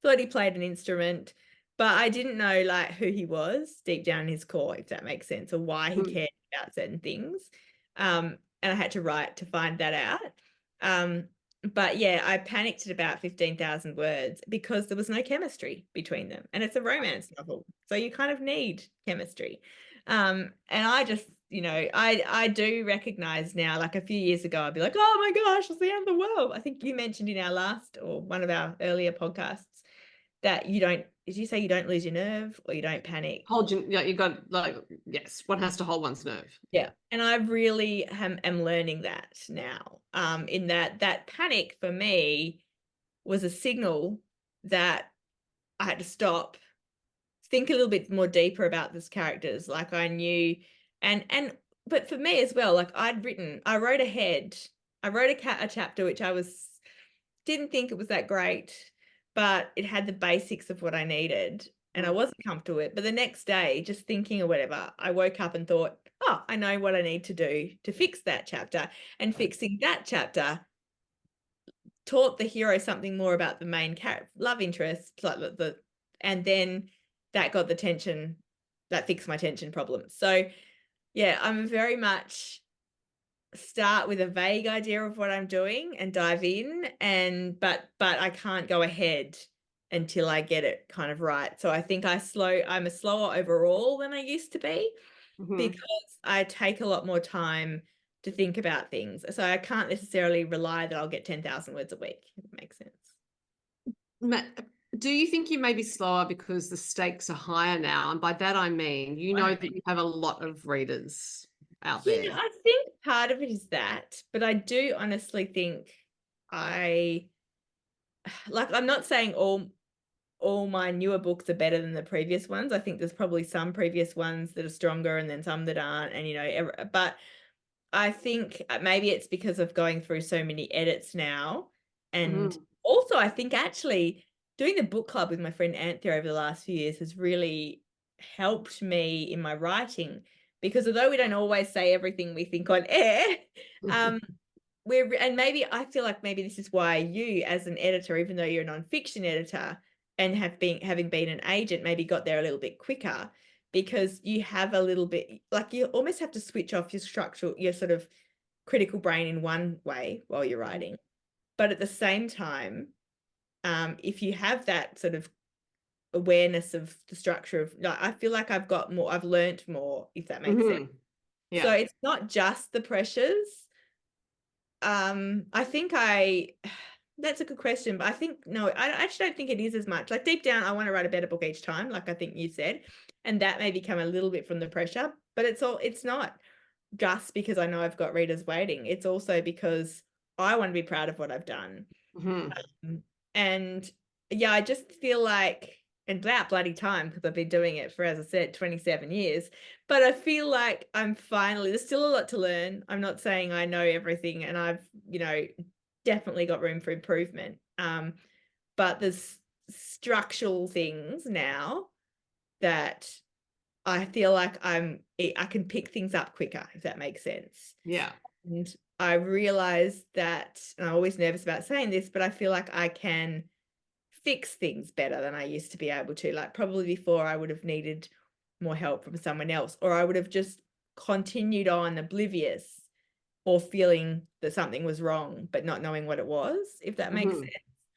thought he played an instrument, but I didn't know like who he was deep down in his core, if that makes sense, or why he cared about certain things. And I had to write to find that out. But yeah, I panicked at about 15,000 words because there was no chemistry between them. And it's a romance novel, so you kind of need chemistry. And I just, I do recognize now, like a few years ago, I'd be like, oh my gosh, it's the end of the world. I think you mentioned in our last or one of our earlier podcasts that did you say you don't lose your nerve or you don't panic? You got, like, yes, one has to hold one's nerve. Yeah. And I really am learning that now, in that panic for me was a signal that I had to stop, think a little bit more deeper about these characters. Like I knew, but for me as well, like I wrote ahead. I wrote a chapter which didn't think it was that great, but it had the basics of what I needed. and I wasn't comfortable with it. But the next day, just thinking or whatever, I woke up and thought, oh, I know what I need to do to fix that chapter. And fixing that chapter taught the hero something more about the main character, love interest, like and then that got the tension, that fixed my tension problem. So yeah, I'm very much start with a vague idea of what I'm doing and dive in, and but I can't go ahead until I get it kind of right. So I think I'm a slower overall than I used to be because I take a lot more time to think about things. So I can't necessarily rely that I'll get 10,000 words a week, if it makes sense. Do you think you may be slower because the stakes are higher now? And by that, I mean, you know that you have a lot of readers out there. I think part of it is that, but I do honestly think I'm not saying all my newer books are better than the previous ones. I think there's probably some previous ones that are stronger and then some that aren't, and but I think maybe it's because of going through so many edits now. And also I think actually doing the book club with my friend Anthea over the last few years has really helped me in my writing, because although we don't always say everything we think on air, and maybe I feel like maybe this is why you as an editor, even though you're a nonfiction editor and having been an agent, maybe got there a little bit quicker, because you have a little bit, like you almost have to switch off your sort of critical brain in one way while you're writing. But at the same time, if you have that sort of awareness of the structure of, like, I feel like I've learned more, if that makes sense. Yeah. So it's not just the pressures. I think that's a good question, but I think, no, I actually don't think it is as much. Like deep down, I want to write a better book each time, like I think you said, and that may become a little bit from the pressure, but it's not just because I know I've got readers waiting. It's also because I want to be proud of what I've done. And yeah, I just feel like, and about bloody time, because I've been doing it for, as I said, 27 years, but I feel like there's still a lot to learn. I'm not saying I know everything, and I've, definitely got room for improvement. But there's structural things now that I feel like I can pick things up quicker, if that makes sense. Yeah. And I realized that, and I'm always nervous about saying this, but I feel like I can fix things better than I used to be able to. Like probably before I would have needed more help from someone else, or I would have just continued on oblivious or feeling that something was wrong, but not knowing what it was, if that makes sense.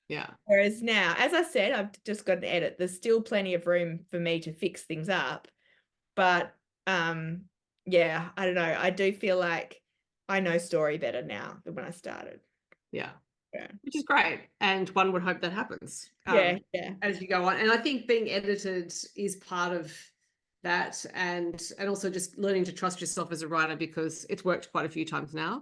Yeah. Whereas now, as I said, I've just got to edit. There's still plenty of room for me to fix things up. But yeah, I don't know. I do feel like I know story better now than when I started. Yeah. Which is great. And one would hope that happens. As you go on. And I think being edited is part of that, and also just learning to trust yourself as a writer, because it's worked quite a few times now.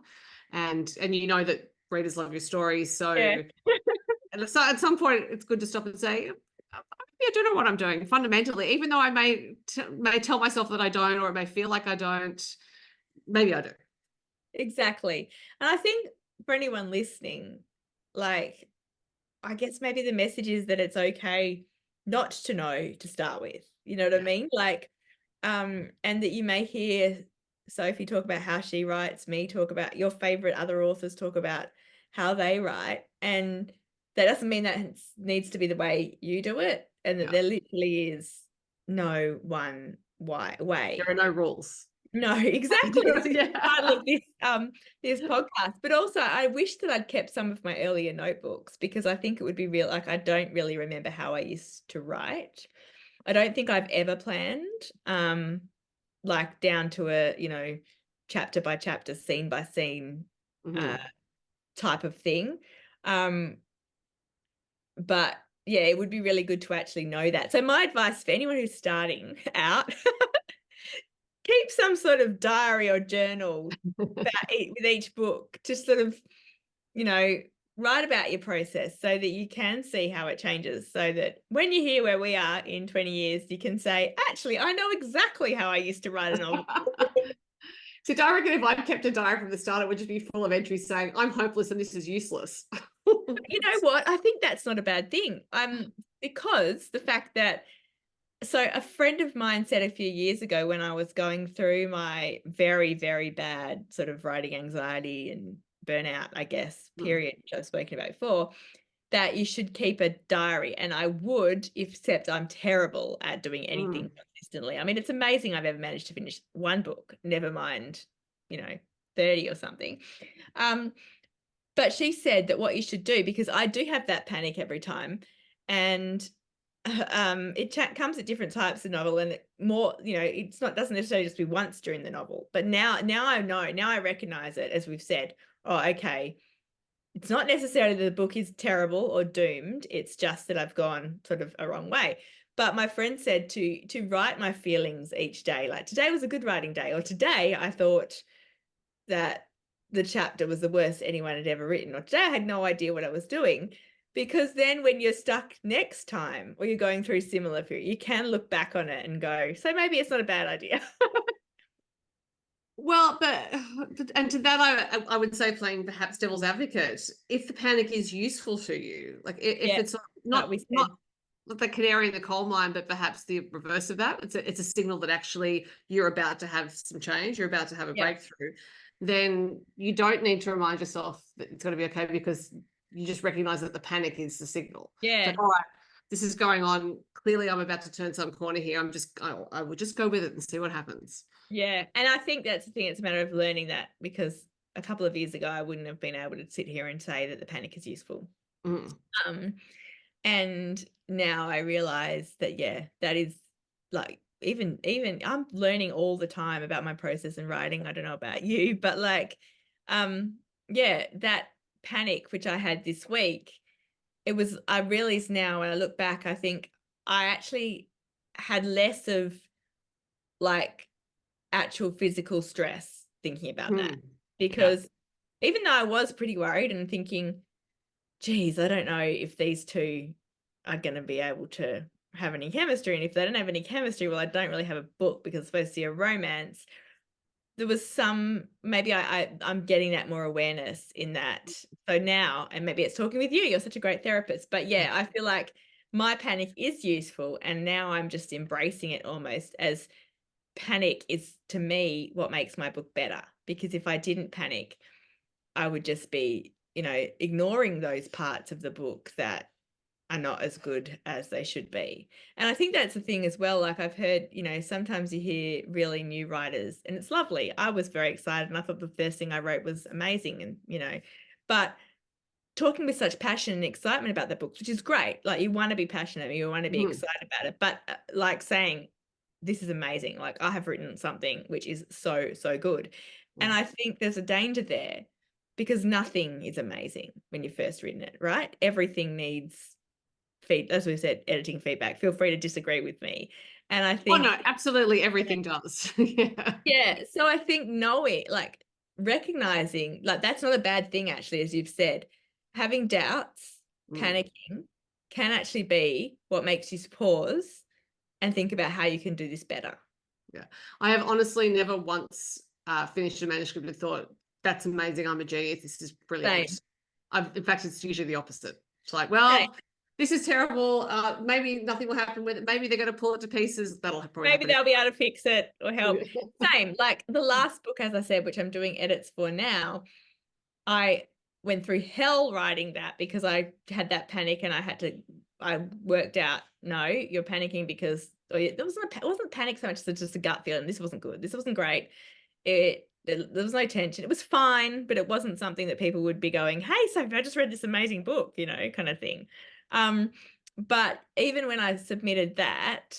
And you know that readers love your stories. So, and so at some point it's good to stop and say, I don't know what I'm doing fundamentally, even though I may tell myself that I don't, or it may feel like I don't, maybe I do. Exactly. And I think for anyone listening, like, I guess maybe the message is that it's okay not to know to start with, you know what I mean? Like, and that you may hear Sophie talk about how she writes, me talk about, your favorite other authors talk about how they write, and that doesn't mean that it needs to be the way you do it, and that there literally is no one way. There are no rules. No, exactly. Part of this podcast. But also I wish that I'd kept some of my earlier notebooks, because I think it would be real. Like, I don't really remember how I used to write. I don't think I've ever planned, like down to a, chapter by chapter, scene by scene type of thing. But yeah, it would be really good to actually know that. So my advice for anyone who's starting out, keep some sort of diary or journal with each book, to sort of, write about your process so that you can see how it changes, so that when you hear where we are in 20 years, you can say, actually, I know exactly how I used to write an old book. So I reckon if I kept a diary from the start, it would just be full of entries saying, I'm hopeless and this is useless. You know what? I think that's not a bad thing. Because the fact that So a friend of mine said a few years ago when I was going through my very, very bad sort of writing anxiety and burnout, I guess, period, which I've spoken about before, that you should keep a diary. And I would, except I'm terrible at doing anything consistently. I mean, it's amazing I've ever managed to finish one book, never mind, 30 or something. But she said that what you should do, because I do have that panic every time, and it comes at different types of novel, and it's not, doesn't necessarily just be once during the novel, but now I know, now I recognize it, as we've said. Oh, okay, it's not necessarily that the book is terrible or doomed, it's just that I've gone sort of a wrong way. But my friend said to write my feelings each day, like today was a good writing day, or today I thought that the chapter was the worst anyone had ever written, or today I had no idea what I was doing. Because then when you're stuck next time, or you're going through similar period, you can look back on it and go, so maybe it's not a bad idea. Well, and to that, I would say, playing perhaps devil's advocate, if the panic is useful to you, like if it's not the canary in the coal mine, but perhaps the reverse of that, it's a signal that actually you're about to have some change, you're about to have a breakthrough, then you don't need to remind yourself that it's going to be okay, because you just recognize that the panic is the signal. Yeah. It's like, all right, this is going on. Clearly, I'm about to turn some corner here. I would just go with it and see what happens. Yeah. And I think that's the thing. It's a matter of learning that, because a couple of years ago, I wouldn't have been able to sit here and say that the panic is useful. And now I realize that, that is like, even I'm learning all the time about my process and writing. I don't know about you, but like, that panic, which I had this week, I realize now when I look back, I think I actually had less of like actual physical stress thinking about that, because even though I was pretty worried and thinking, geez, I don't know if these two are going to be able to have any chemistry. And if they don't have any chemistry, well, I don't really have a book because it's supposed to be a romance. There was maybe I'm getting that more awareness in that. So now, and maybe it's talking with you, you're such a great therapist, but I feel like my panic is useful. And now I'm just embracing it almost as panic is, to me, what makes my book better. Because if I didn't panic, I would just be, ignoring those parts of the book that are not as good as they should be. And I think that's the thing as well. Like I've heard, sometimes you hear really new writers and it's lovely. I was very excited and I thought the first thing I wrote was amazing. And, but talking with such passion and excitement about the books, which is great. Like you want to be passionate, you want to be excited about it. But like saying, this is amazing. Like I have written something which is so, so good. And I think there's a danger there, because nothing is amazing when you've first written it, right? Everything needs as we said, editing feedback. Feel free to disagree with me. And I think, oh no, absolutely everything does. So I think knowing, like recognizing, like that's not a bad thing actually, as you've said. Having doubts, panicking can actually be what makes you pause and think about how you can do this better. Yeah, I have honestly never once finished a manuscript and thought, that's amazing, I'm a genius, this is brilliant. In fact, it's usually the opposite. It's like, well, this is terrible. Maybe nothing will happen with it. Maybe they're going to pull it to pieces. Maybe they'll be able to fix it or help. Same, like the last book, as I said, which I'm doing edits for now, I went through hell writing that because I had that panic and I worked out, no, you're panicking because it wasn't panic so much as just a gut feeling. This wasn't good. This wasn't great. There was no tension. It was fine, but it wasn't something that people would be going, hey, Sophie, I just read this amazing book, kind of thing. But even when I submitted that,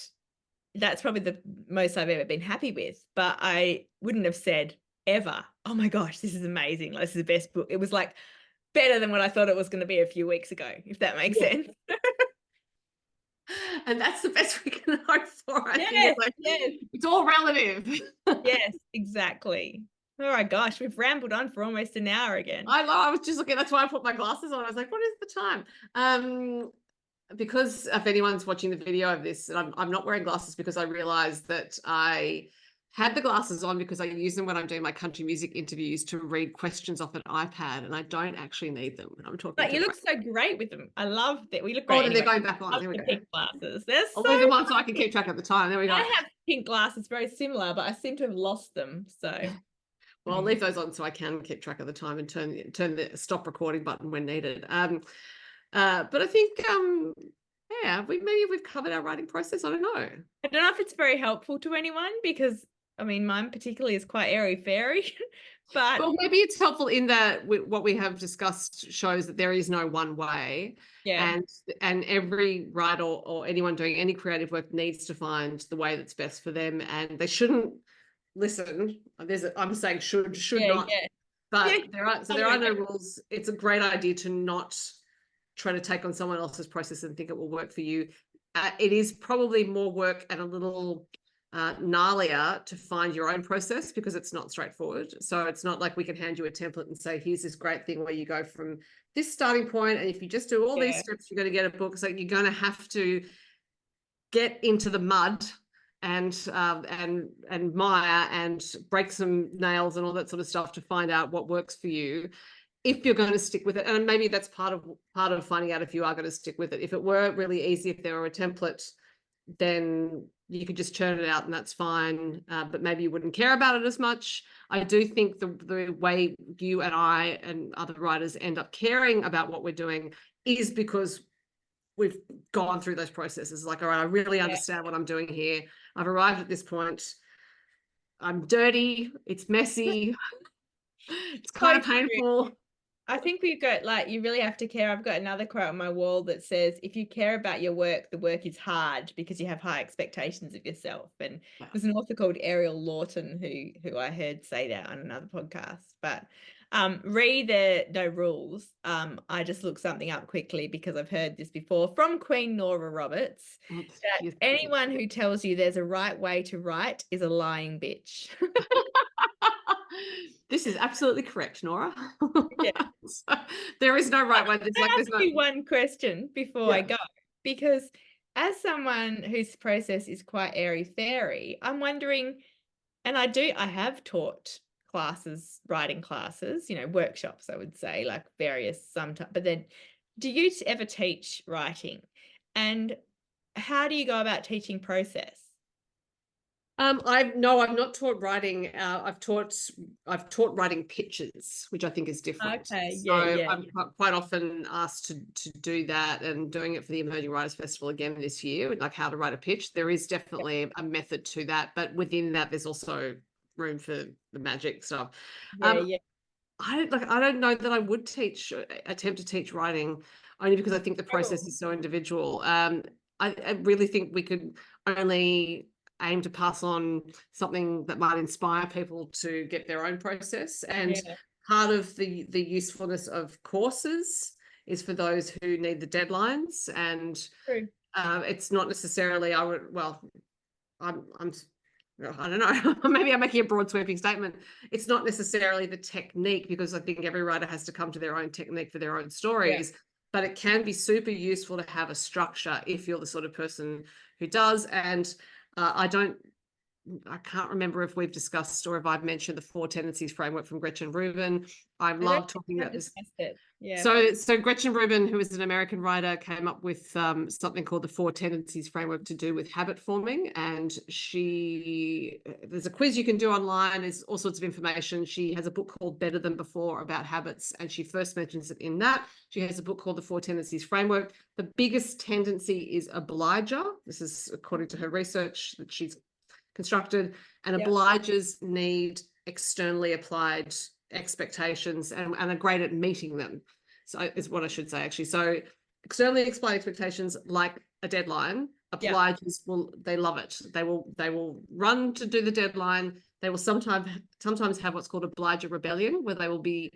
that's probably the most I've ever been happy with. But I wouldn't have said ever, oh my gosh, this is amazing. This is the best book. It was like better than what I thought it was going to be a few weeks ago, if that makes sense. And that's the best we can hope for. I think it's all relative. Yes, exactly. Oh my gosh, we've rambled on for almost an hour again. I was just looking, that's why I put my glasses on. I was like, what is the time? Because if anyone's watching the video of this, and I'm not wearing glasses because I realized that I had the glasses on because I use them when I'm doing my country music interviews to read questions off an iPad, and I don't actually need them when I'm talking But to you look so great with them. I love that. We look Oh, great then anyway. they're going back on. Love There we the go. pink glasses. They're I'll so leave them on so I can funny. keep track of the time. There we go. I have pink glasses, very similar, but I seem to have lost them. So Well, I'll leave those on so I can keep track of the time and turn the stop recording button when needed. But I think yeah, maybe we've covered our writing process. I don't know. I don't know if it's very helpful to anyone because I mean mine particularly is quite airy fairy, but Well, maybe it's helpful in that what we have discussed shows that there is no one way, yeah, and every writer or anyone doing any creative work needs to find the way that's best for them, and they shouldn't listen. I'm saying should yeah, not, yeah. but Yeah, there are no rules. It's a great idea to not try to take on someone else's process and think it will work for you. It is probably more work and a little gnarlier to find your own process because it's not straightforward. So it's not like we can hand you a template and say, here's this great thing where you go from this starting point, and if you just do all these steps, you're going to get a book. So you're going to have to get into the mud and mire and break some nails and all that sort of stuff to find out what works for you, if you're going to stick with it. And maybe that's part of finding out if you are going to stick with it. If it were really easy, if there were a template, then you could just churn it out and that's fine. But maybe you wouldn't care about it as much. I do think the way you and I and other writers end up caring about what we're doing is because we've gone through those processes. Like, all right, I really understand what I'm doing here. I've arrived at this point. I'm dirty. It's messy. It's kind of painful. I think we've got like, you really have to care. I've got another quote on my wall that says, if you care about your work, the work is hard because you have high expectations of yourself. And there's an author called Ariel Lawton who I heard say that on another podcast. But read the No Rules. I just looked something up quickly because I've heard this before from Queen Nora Roberts. That anyone who tells you there's a right way to write is a lying bitch. This is absolutely correct, Nora. Yeah. So, there is no right way. There's no one question before I go, because as someone whose process is quite airy fairy, I'm wondering, and I have taught classes, writing classes, workshops, I would say, like various sometimes, but then do you ever teach writing? And how do you go about teaching process? I've not taught writing. I've taught writing pitches, which I think is different. Okay, so yeah. I'm quite often asked to do that, and doing it for the Emerging Writers Festival again this year, like how to write a pitch. There is definitely a method to that, but within that, there's also room for the magic stuff. Yeah. I don't know that I would attempt to teach writing, only because I think the process is so individual. I really think we could only aim to pass on something that might inspire people to get their own process. And part of the usefulness of courses is for those who need the deadlines. And it's not necessarily, I don't know, maybe I'm making a broad sweeping statement. It's not necessarily the technique, because I think every writer has to come to their own technique for their own stories. But it can be super useful to have a structure if you're the sort of person who does. And I can't remember if we've discussed or if I've mentioned the 4 tendencies framework from Gretchen Rubin. I love talking about this. So Gretchen Rubin, who is an American writer, came up with something called the 4 tendencies framework to do with habit forming. And there's a quiz you can do online. There's all sorts of information. She has a book called Better Than Before about habits, and she first mentions it in that. She has a book called the 4 tendencies framework. The biggest tendency is obliger. This is according to her research that she's constructed, and obligers need externally applied expectations and are great at meeting them. So is what I should say, actually. So externally applied expectations, like a deadline, obligers they love it. They will run to do the deadline. They will sometimes have what's called obliger rebellion, where they will be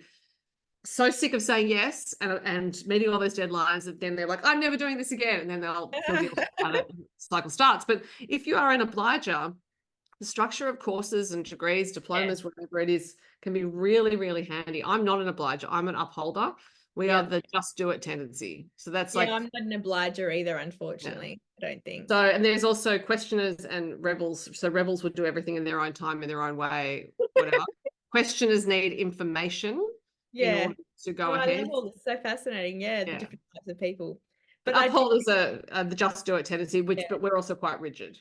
so sick of saying yes and meeting all those deadlines that then they're like, I'm never doing this again, and then they'll feel guilty about it, and the cycle starts. But if you are an obliger, the structure of courses and degrees, diplomas, whatever it is, can be really, really handy. I'm not an obliger. I'm an upholder. We are the just do it tendency. So that's yeah, like, I'm not an obliger either, unfortunately. I don't think. so, and there's also questioners and rebels. So rebels would do everything in their own time, in their own way, whatever. Questioners need information in order to go I ahead. love all this. So fascinating. Yeah, the different types of people. But upholders are the just do it tendency, which but we're also quite rigid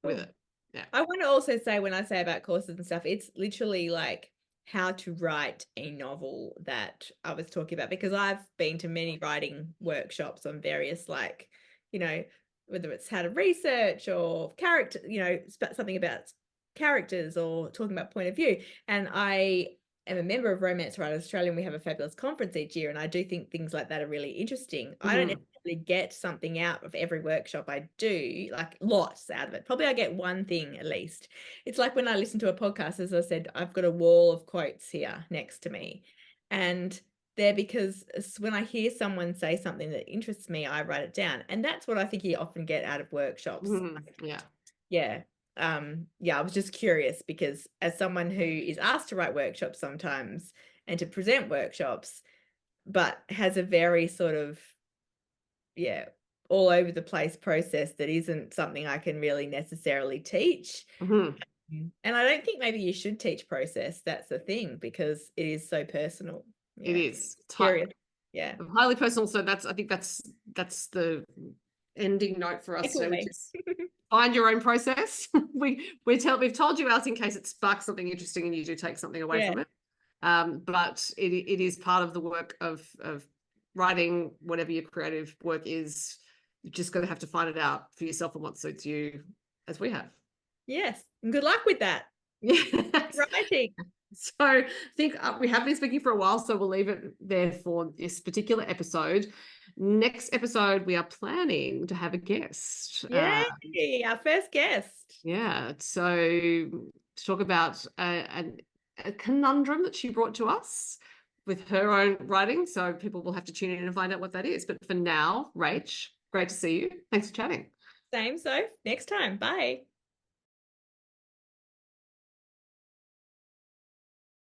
with Cool. it. Yeah. I want to also say, when I say about courses and stuff, it's literally like how to write a novel that I was talking about, because I've been to many writing workshops on various, like, you know, whether it's how to research or character, you know, something about characters or talking about point of view. And I am a member of Romance Writers Australia, and we have a fabulous conference each year. And I do think things like that are really interesting. I don't necessarily get something out of every workshop I do, like lots out of it. Probably I get one thing at least. It's like when I listen to a podcast, as I said, I've got a wall of quotes here next to me. And they're because when I hear someone say something that interests me, I write it down. And that's what I think you often get out of workshops. Yeah. Yeah. I was just curious, because as someone who is asked to write workshops sometimes and to present workshops, but has a very sort of, all over the place process that isn't something I can really necessarily teach. And I don't think maybe you should teach process. That's the thing, because it is so personal. It is curious. Yeah. Highly personal. So I think that's the ending note for us today, which is find your own process. We've told you ours in case it sparks something interesting and you do take something away from it. But it is part of the work of writing, whatever your creative work is. You just got to have to find it out for yourself and what suits you, as we have. Yes. And good luck with that. Yes. Writing. So I think we have been speaking for a while, so we'll leave it there for this particular episode. Next episode, we are planning to have a guest. Yay, our first guest. Yeah, so to talk about a conundrum that she brought to us with her own writing. So people will have to tune in and find out what that is. But for now, Rach, great to see you. Thanks for chatting. Same, Soph. Next time. Bye.